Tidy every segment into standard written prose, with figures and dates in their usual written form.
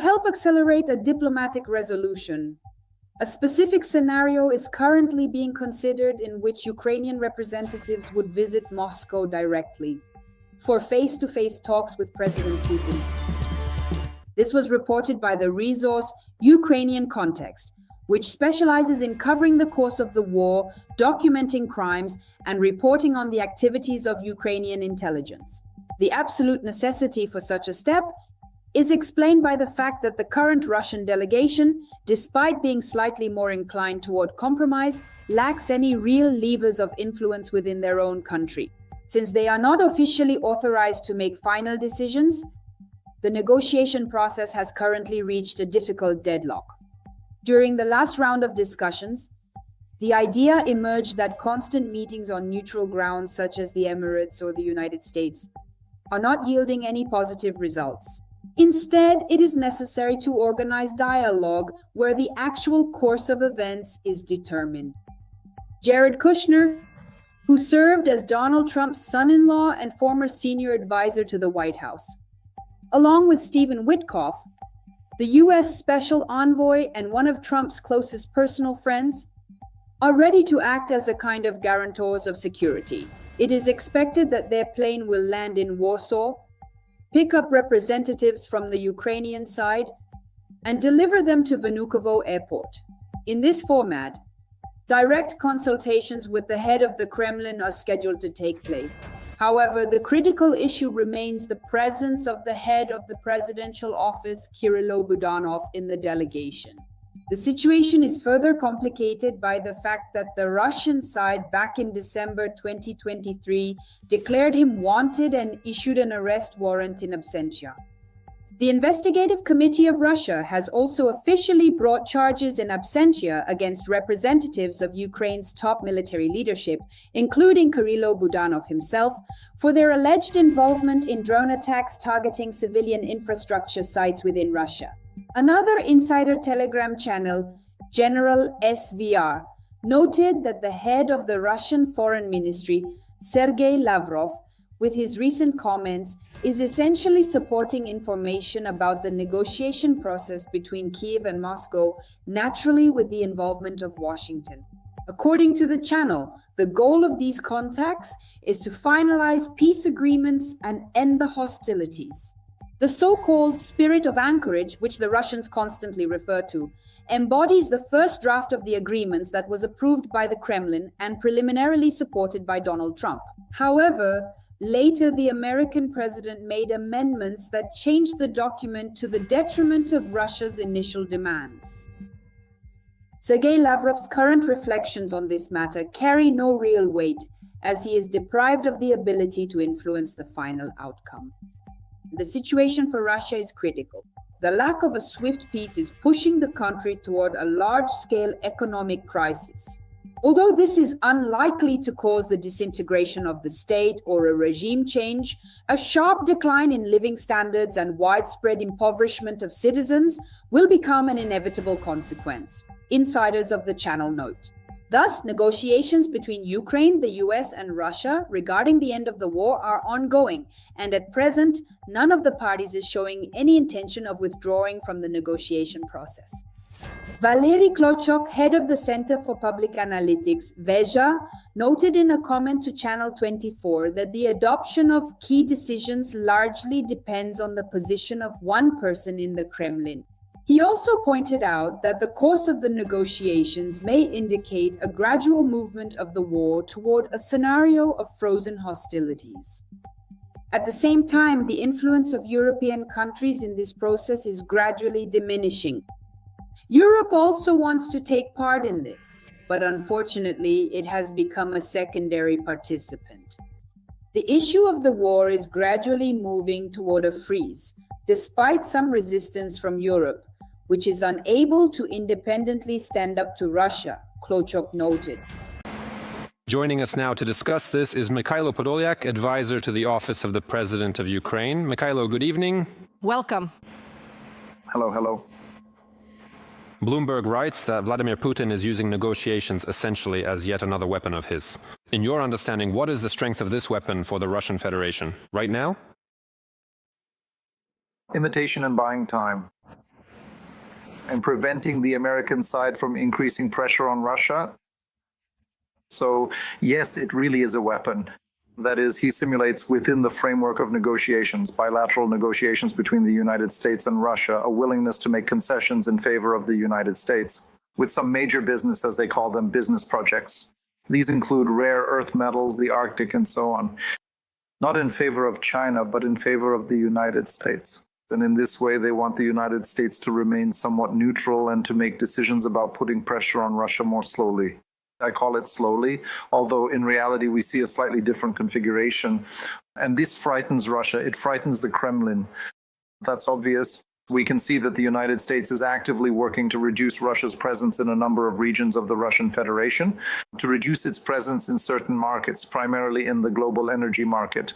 help accelerate a diplomatic resolution. A specific scenario is currently being considered in which Ukrainian representatives would visit Moscow directly for face-to-face talks with President Putin. This was reported by the resource Ukrainian Context, which specializes in covering the course of the war, documenting crimes, and reporting on the activities of Ukrainian intelligence. The absolute necessity for such a step is explained by the fact that the current Russian delegation, despite being slightly more inclined toward compromise, lacks any real levers of influence within their own country. Since they are not officially authorized to make final decisions, the negotiation process has currently reached a difficult deadlock. During the last round of discussions, the idea emerged that constant meetings on neutral grounds such as the Emirates or the United States are not yielding any positive results. Instead, it is necessary to organize dialogue where the actual course of events is determined. Jared Kushner, who served as Donald Trump's son-in-law and former senior advisor to the White House, along with Stephen Witkoff, the U.S. special envoy and one of Trump's closest personal friends, are ready to act as a kind of guarantors of security. It is expected that their plane will land in Warsaw, pick up representatives from the Ukrainian side, and deliver them to Vnukovo Airport. In this format, direct consultations with the head of the Kremlin are scheduled to take place. However, the critical issue remains the presence of the head of the presidential office, Kirilo Budanov, in the delegation. The situation is further complicated by the fact that the Russian side back in December 2023 declared him wanted and issued an arrest warrant in absentia. The Investigative Committee of Russia has also officially brought charges in absentia against representatives of Ukraine's top military leadership, including Kirilo Budanov himself, for their alleged involvement in drone attacks targeting civilian infrastructure sites within Russia. Another insider Telegram channel, General SVR, noted that the head of the Russian Foreign Ministry, Sergei Lavrov, with his recent comments, is essentially supporting information about the negotiation process between Kyiv and Moscow, naturally with the involvement of Washington. According to the channel, the goal of these contacts is to finalize peace agreements and end the hostilities. The so-called spirit of anchorage, which the Russians constantly refer to, embodies the first draft of the agreements that was approved by the Kremlin and preliminarily supported by Donald Trump. However, later the American president made amendments that changed the document to the detriment of Russia's initial demands. Sergei Lavrov's current reflections on this matter carry no real weight, as he is deprived of the ability to influence the final outcome. The situation for Russia is critical. The lack of a swift peace is pushing the country toward a large-scale economic crisis. Although this is unlikely to cause the disintegration of the state or a regime change, a sharp decline in living standards and widespread impoverishment of citizens will become an inevitable consequence, insiders of the channel note. Thus, negotiations between Ukraine, the US, and Russia regarding the end of the war are ongoing, and at present, none of the parties is showing any intention of withdrawing from the negotiation process. Valery Klochok, head of the Center for Public Analytics, VEZHA, noted in a comment to Channel 24 that the adoption of key decisions largely depends on the position of one person in the Kremlin. He also pointed out that the course of the negotiations may indicate a gradual movement of the war toward a scenario of frozen hostilities. At the same time, the influence of European countries in this process is gradually diminishing. Europe also wants to take part in this, but unfortunately, it has become a secondary participant. The issue of the war is gradually moving toward a freeze, despite some resistance from Europe, which is unable to independently stand up to Russia, Klochok noted. Joining us now to discuss this is Mikhailo Podolyak, advisor to the Office of the President of Ukraine. Mikhailo, good evening. Welcome. Hello, hello. Bloomberg writes that Vladimir Putin is using negotiations essentially as yet another weapon of his. In your understanding, what is the strength of this weapon for the Russian Federation right now? Imitation and buying time. and preventing the American side from increasing pressure on Russia. So yes, it really is a weapon. That is, he simulates within the framework of negotiations, bilateral negotiations between the United States and Russia, a willingness to make concessions in favor of the United States, with some major business, as they call them, business projects. These include rare earth metals, the Arctic, and so on. Not in favor of China, but in favor of the United States. And in this way, they want the United States to remain somewhat neutral and to make decisions about putting pressure on Russia more slowly. I call it slowly, although in reality we see a slightly different configuration. And this frightens Russia. It frightens the Kremlin. That's obvious. We can see that the United States is actively working to reduce Russia's presence in a number of regions of the Russian Federation, to reduce its presence in certain markets, primarily in the global energy market,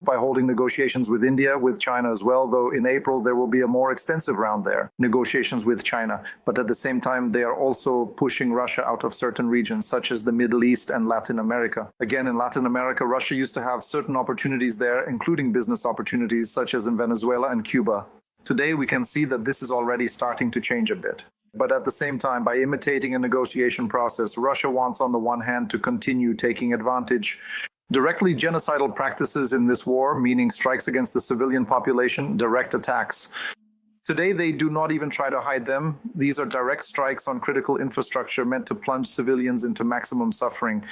by holding negotiations with India, with China as well, though in April there will be a more extensive round there, negotiations with China. But at the same time, they are also pushing Russia out of certain regions, such as the Middle East and Latin America. Again, in Latin America, Russia used to have certain opportunities there, including business opportunities, such as in Venezuela and Cuba. Today, we can see that this is already starting to change a bit. But at the same time, by imitating a negotiation process, Russia wants, on the one hand, to continue taking advantage directly genocidal practices in this war, meaning strikes against the civilian population, direct attacks. Today, they do not even try to hide them. These are direct strikes on critical infrastructure meant to plunge civilians into maximum suffering.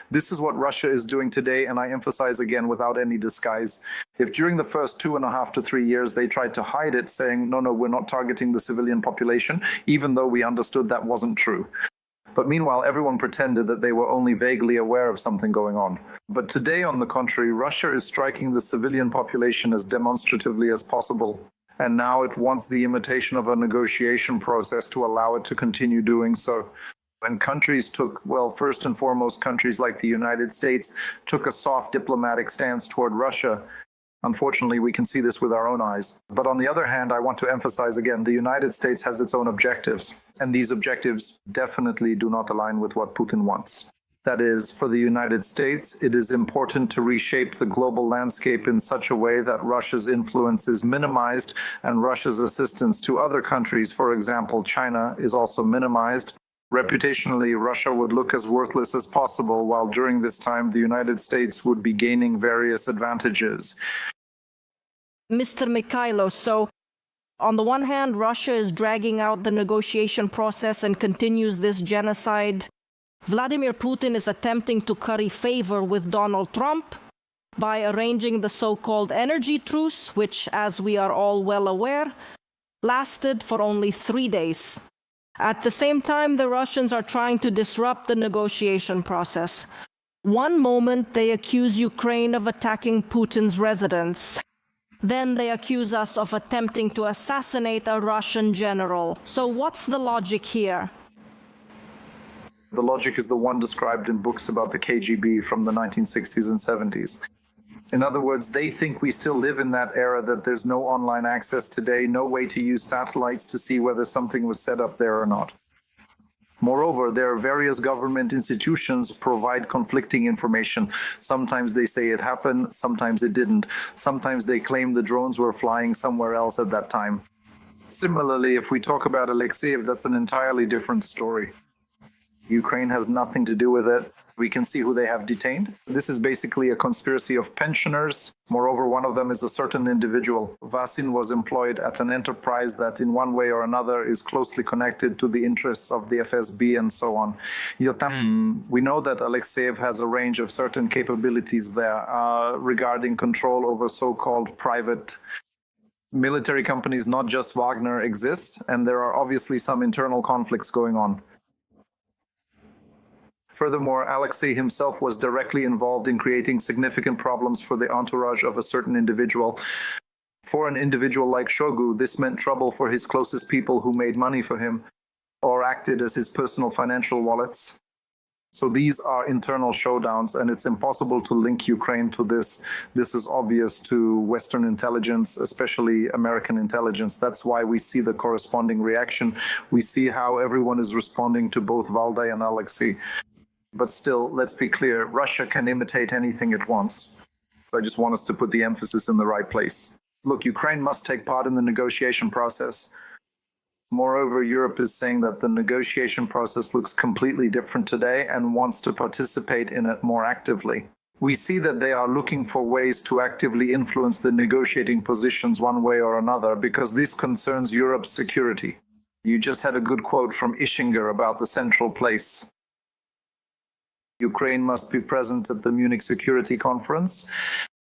This is what Russia is doing today, and I emphasize again, without any disguise. If during the first 2.5 to 3 years they tried to hide it, saying, no, we're not targeting the civilian population, even though we understood that wasn't true. But meanwhile, everyone pretended that they were only vaguely aware of something going on. But today, on the contrary, Russia is striking the civilian population as demonstratively as possible. And now it wants the imitation of a negotiation process to allow it to continue doing so. When countries took, well, first and foremost, countries like the United States took a soft diplomatic stance toward Russia, unfortunately, we can see this with our own eyes. But on the other hand, I want to emphasize again, the United States has its own objectives. And these objectives definitely do not align with what Putin wants. That is, for the United States, it is important to reshape the global landscape in such a way that Russia's influence is minimized and Russia's assistance to other countries, for example, China, is also minimized. Reputationally, Russia would look as worthless as possible, while during this time, the United States would be gaining various advantages. Mr. Mikhailo, so on the one hand, Russia is dragging out the negotiation process and continues this genocide. Vladimir Putin is attempting to curry favor with Donald Trump by arranging the so-called energy truce, which, as we are all well aware, lasted for only 3 days. At the same time, the Russians are trying to disrupt the negotiation process. One moment, they accuse Ukraine of attacking Putin's residence. Then they accuse us of attempting to assassinate a Russian general. So what's the logic here? The logic is the one described in books about the KGB from the 1960s and 70s. In other words, they think we still live in that era, that there's no online access today, no way to use satellites to see whether something was set up there or not. Moreover, there are various government institutions provide conflicting information. Sometimes they say it happened, sometimes it didn't. Sometimes they claim the drones were flying somewhere else at that time. Similarly, if we talk about Alexeyev, that's an entirely different story. Ukraine has nothing to do with it. We can see who they have detained. This is basically a conspiracy of pensioners. Moreover, one of them is a certain individual. Vasin was employed at an enterprise that in one way or another is closely connected to the interests of the FSB and so on. We know that Alexeyev has a range of certain capabilities there regarding control over so-called private military companies, not just Wagner, exist, and there are obviously some internal conflicts going on. Furthermore, Alexei himself was directly involved in creating significant problems for the entourage of a certain individual. For an individual like Shogu, this meant trouble for his closest people who made money for him or acted as his personal financial wallets. So these are internal showdowns, and it's impossible to link Ukraine to this. This is obvious to Western intelligence, especially American intelligence. That's why we see the corresponding reaction. We see how everyone is responding to both Valdai and Alexei. But still, let's be clear, Russia can imitate anything it wants. I just want us to put the emphasis in the right place. Look, Ukraine must take part in the negotiation process. Moreover, Europe is saying that the negotiation process looks completely different today and wants to participate in it more actively. We see that they are looking for ways to actively influence the negotiating positions one way or another because this concerns Europe's security. You just had a good quote from Ischinger about the central place. Ukraine must be present at the Munich Security Conference.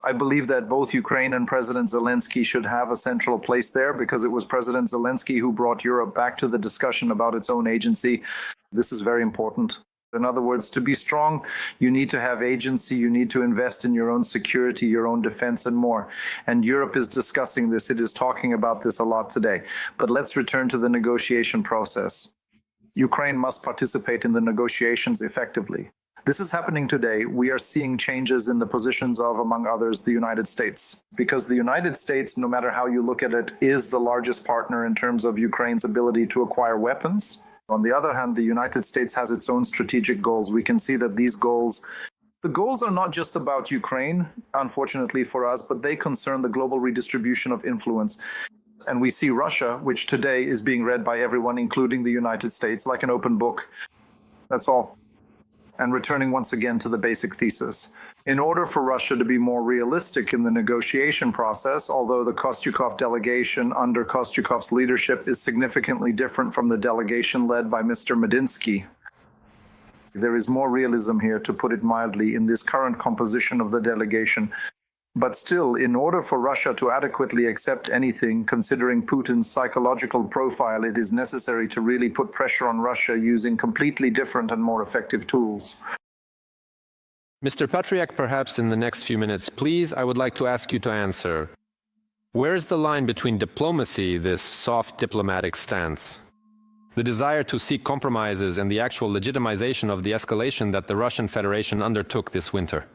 I believe that both Ukraine and President Zelenskyy should have a central place there because it was President Zelenskyy who brought Europe back to the discussion about its own agency. This is very important. In other words, to be strong, you need to have agency, you need to invest in your own security, your own defense, and more. And Europe is discussing this. It is talking about this a lot today. But let's return to the negotiation process. Ukraine must participate in the negotiations effectively. This is happening today. We are seeing changes in the positions of, among others, the United States. Because the United States, no matter how you look at it, is the largest partner in terms of Ukraine's ability to acquire weapons. On the other hand, the United States has its own strategic goals. We can see that the goals are not just about Ukraine, unfortunately for us, but they concern the global redistribution of influence. And we see Russia, which today is being read by everyone, including the United States, like an open book. That's all. And returning once again to the basic thesis. In order for Russia to be more realistic in the negotiation process, although the Kostyukov delegation under Kostyukov's leadership is significantly different from the delegation led by Mr. Medinsky, there is more realism here, to put it mildly, in this current composition of the delegation. But still, in order for Russia to adequately accept anything, considering Putin's psychological profile, it is necessary to really put pressure on Russia using completely different and more effective tools. Mr. Patriak, perhaps in the next few minutes, please, I would like to ask you to answer. Where is the line between diplomacy, this soft diplomatic stance, the desire to seek compromises, and the actual legitimization of the escalation that the Russian Federation undertook this winter?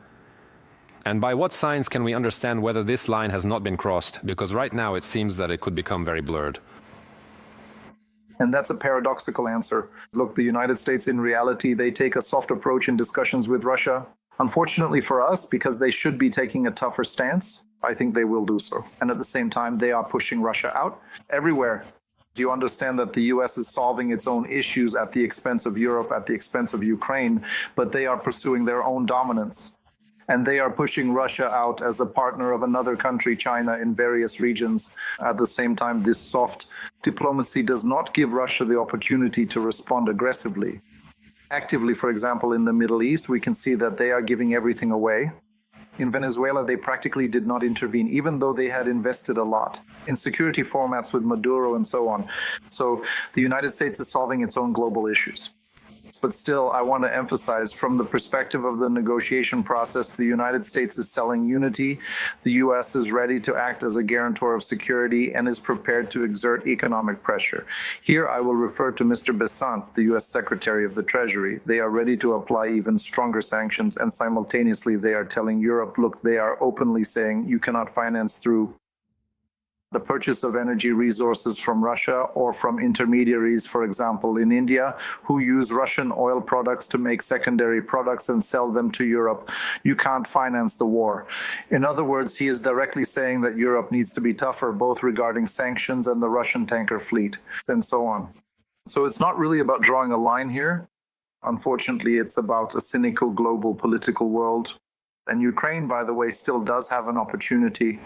And by what signs can we understand whether this line has not been crossed? Because right now it seems that it could become very blurred. And that's a paradoxical answer. Look, the United States, in reality, they take a soft approach in discussions with Russia. Unfortunately for us, because they should be taking a tougher stance, I think they will do so. And at the same time, they are pushing Russia out everywhere. Do you understand that the US is solving its own issues at the expense of Europe, at the expense of Ukraine, but they are pursuing their own dominance? And they are pushing Russia out as a partner of another country, China, in various regions. At the same time, this soft diplomacy does not give Russia the opportunity to respond aggressively. Actively, for example, in the Middle East, we can see that they are giving everything away. In Venezuela, they practically did not intervene, even though they had invested a lot in security formats with Maduro and so on. So the United States is solving its own global issues. But still, I want to emphasize, from the perspective of the negotiation process, the United States is selling unity. The US is ready to act as a guarantor of security and is prepared to exert economic pressure. Here, I will refer to Mr. Besant, the US Secretary of the Treasury. They are ready to apply even stronger sanctions, and simultaneously they are telling Europe, look, they are openly saying you cannot finance through the purchase of energy resources from Russia or from intermediaries, for example, in India, who use Russian oil products to make secondary products and sell them to Europe. You can't finance the war. In other words, he is directly saying that Europe needs to be tougher, both regarding sanctions and the Russian tanker fleet, and so on. So it's not really about drawing a line here. Unfortunately, it's about a cynical global political world. And Ukraine, by the way, still does have an opportunity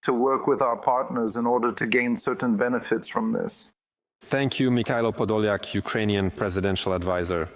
to work with our partners in order to gain certain benefits from this. Thank you, Mikhailo Podolyak, Ukrainian presidential advisor.